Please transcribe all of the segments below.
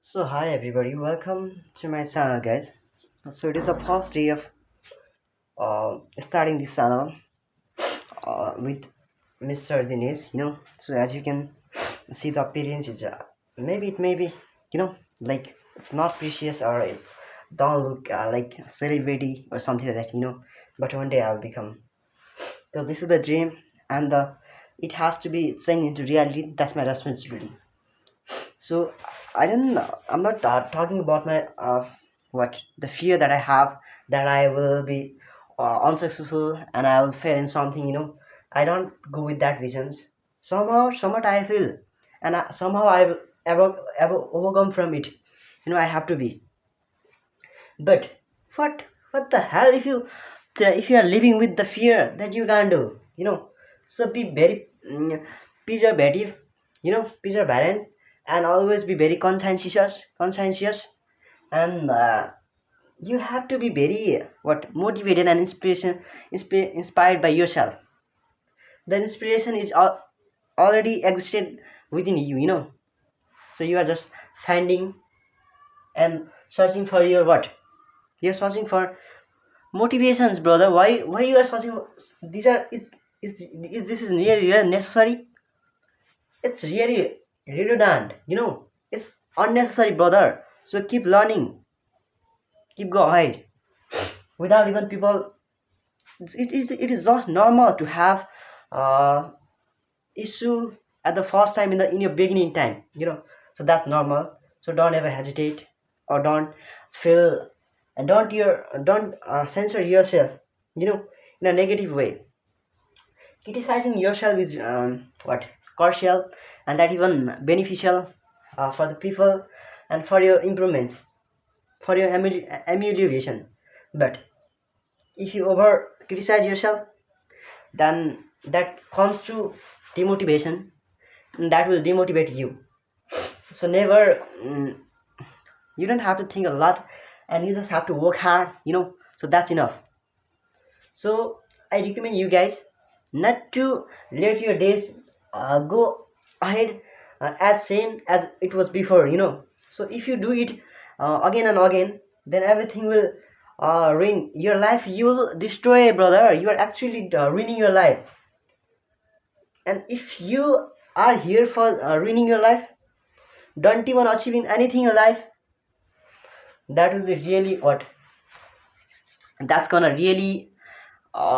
So hi everybody, welcome to my channel, guys. So it is the first day of starting this channel with Mr. Dinesh. So as you can see, the appearance is maybe it may be like it's not precious or it's don't look like celebrity or something like that. But one day I'll become. So this is the dream, and it has to be changed into reality. That's my responsibility. So I don't know, I'm not talking about my what the fear that I have, that I will be unsuccessful and I will fail in something. I don't go with that visions. Somewhat I feel, and somehow I will ever overcome from it. I have to be. But what the hell if you are living with the fear that you can't do. So be very preservative, preservant, and always be very conscientious, and you have to be very what motivated and inspired by yourself. The inspiration is already existed within you. So you are just finding and searching for your what you're searching for motivations, brother. Why you are searching these are is this is really necessary? It's really redundant. It's unnecessary, brother. So keep learning, keep go ahead without even people. It is just normal to have uh issue at the first time in your beginning time. So that's normal. So don't ever hesitate, or don't feel, and don't censor yourself you know in a negative way. Criticizing yourself is what crucial, and that even beneficial for the people and for your improvement, for your amelioration. But if you over criticize yourself, then that comes to demotivation, and that will demotivate you. So never, you don't have to think a lot, and you just have to work hard. So that's enough. So I recommend you guys not to let your days go ahead as same as it was before. So if you do it again and again, then everything will ruin your life. You will destroy, brother. You are actually ruining your life. And if you are here for ruining your life, don't even achieving anything in life, that will be really what that's gonna really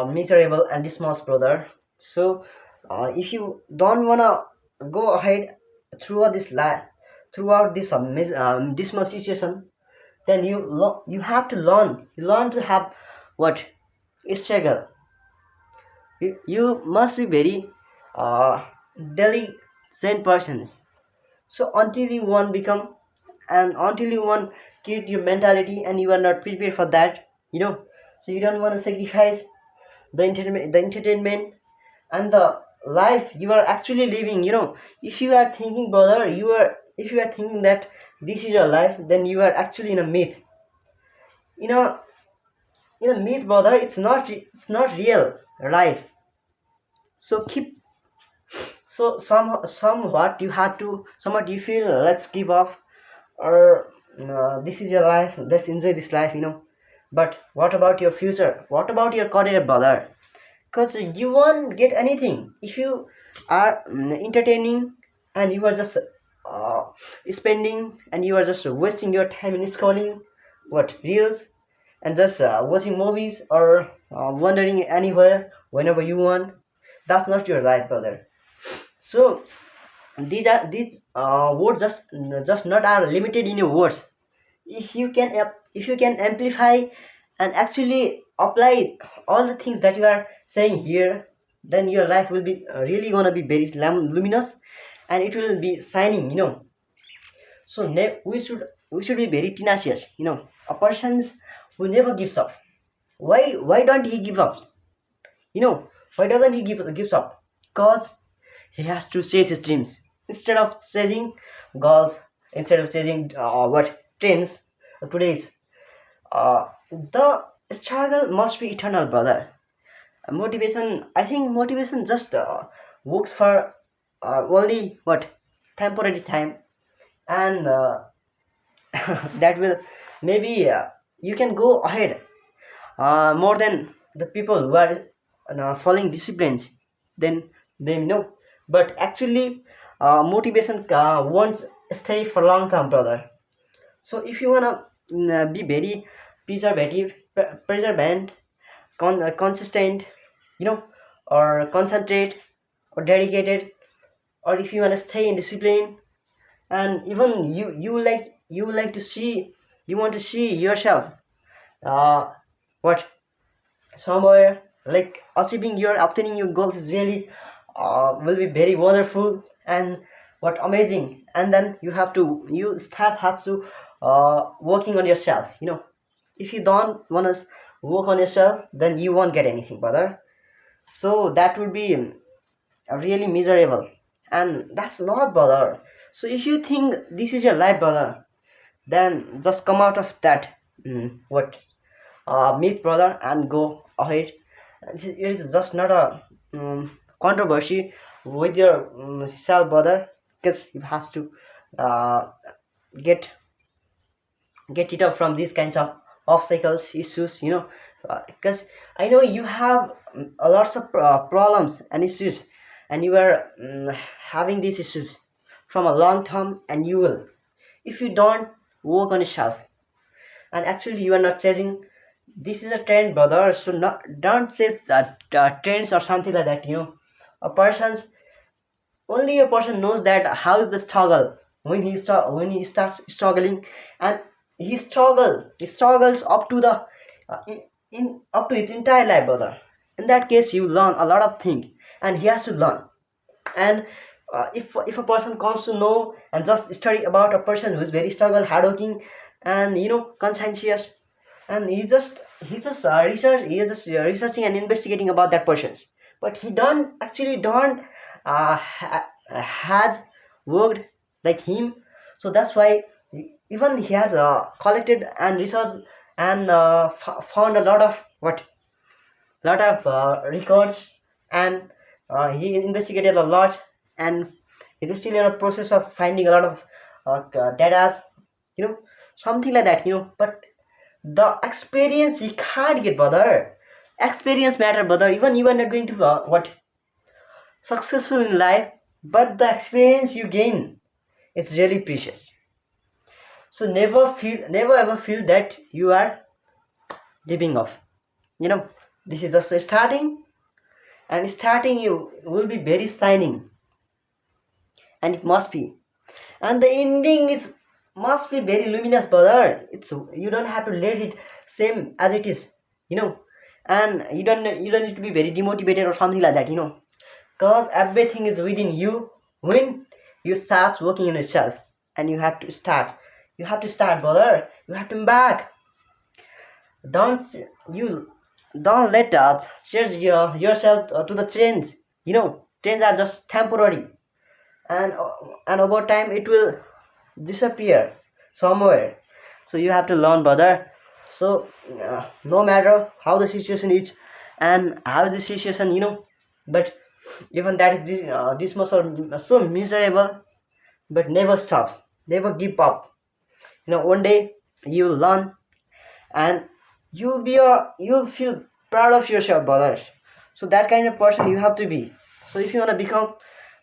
miserable and dismal, brother. So if you don't wanna go ahead throughout this life, throughout this dismal situation, then you have to learn to have what struggle. You must be very uh, diligent persons. So until you want become, and until you want create your mentality, and you are not prepared for that. So you don't want to sacrifice the entertainment and the life you are actually living. If you are thinking, brother, if you are thinking that this is your life, then you are actually in a myth. you know in a myth, brother. It's not real life. So keep, so somewhat you have to, somewhat you feel let's give up, or this is your life, let's enjoy this life. But what about your future? What about your career, brother? Because you won't get anything if you are entertaining, and you are just uh, spending, and you are just wasting your time in scrolling what reels, and just watching movies, or wandering anywhere whenever you want. That's not your life, brother. So these words just not are limited in your words. If you can amplify and actually apply all the things that you are saying here, then your life will be really gonna be very luminous, and it will be shining. So we should be very tenacious. A person's who never gives up. Why don't he give up? Why doesn't he gives up? Because he has to chase his dreams instead of chasing goals, instead of chasing what trends today's. The struggle must be eternal, brother. Motivation, I think motivation just works for only what temporary time, and that will maybe you can go ahead more than the people who are following disciplines then them, but actually motivation won't stay for long term, brother. So if you wanna be very preservative, preservant, consistent, you know or concentrate or dedicated, or if you wanna stay in discipline, and even you like to see, you want to see yourself uh what somewhere, like achieving your obtaining your goals is really will be very wonderful and what amazing. And then you start have to working on yourself. If you don't want to work on yourself, then you won't get anything, brother. So that would be really miserable, and that's not, brother. So if you think this is your life, brother, then just come out of that what myth, brother, and go ahead. It is just not a controversy with your self, brother, because you has to uh, get get it up from these kinds of obstacles issues, because I know you have a lots of problems and issues, and you are having these issues from a long term, and you will, if you don't work on yourself, and actually you are not chasing, this is a trend, brother, so not don't chase trends or something like that. A person's only a person knows that how is the struggle when when he starts struggling, and he struggles up to the up to his entire life, brother. In that case, you learn a lot of things, and he has to learn. And if a person comes to know and just study about a person who is very struggle, hardworking, and conscientious, and he is just researching and investigating about that persons, but he don't has worked like him. So that's why even he has collected and researched and found a lot of records, and he investigated a lot, and he's still in a process of finding a lot of data, you know something like that. But the experience he can't get, brother. Experience matter, brother. Even you are not going to what successful in life, but the experience you gain is really precious. So never ever feel that you are giving off. you know this is just a starting, and starting you will be very shining, and it must be, and the ending is must be very luminous, brother. It's you don't have to let it same as it is, you know and you don't need to be very demotivated or something like that, because everything is within you when you start working on yourself. And you have to start, brother. You have to embark. don't you don't let change yourself to the trends. Trends are just temporary, and over time it will disappear somewhere. So you have to learn, brother. So no matter how the situation is and how the situation, but even that is this much or so miserable, but never stops, never give up. One day you will learn, and you'll feel proud of yourself, brother. So that kind of person you have to be. So if you want to become,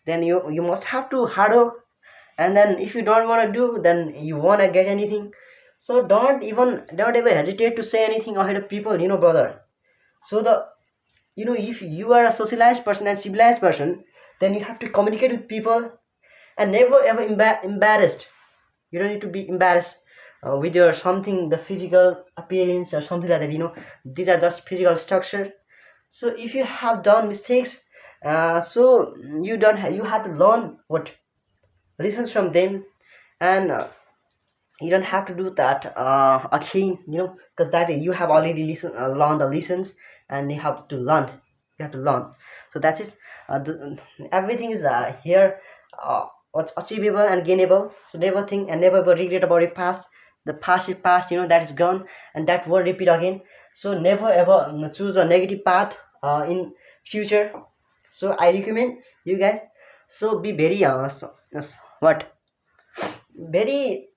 then you must have to hard work. And then if you don't want to do, then you want to get anything. So don't ever hesitate to say anything ahead of people, brother. So if you are a socialized person and civilized person, then you have to communicate with people, and never ever embarrassed. You don't need to be embarrassed with your something, the physical appearance or something like that. These are just physical structure. So if you have done mistakes, so you have to learn what lessons from them, and you don't have to do that again, because that you have already learned the lessons, and you have to learn. So that's it. Everything is here, what's achievable and gainable. So never think and never ever regret about your past. The past is past, that is gone, and that won't repeat again. So never ever choose a negative path in future. So I recommend you guys, so be very what very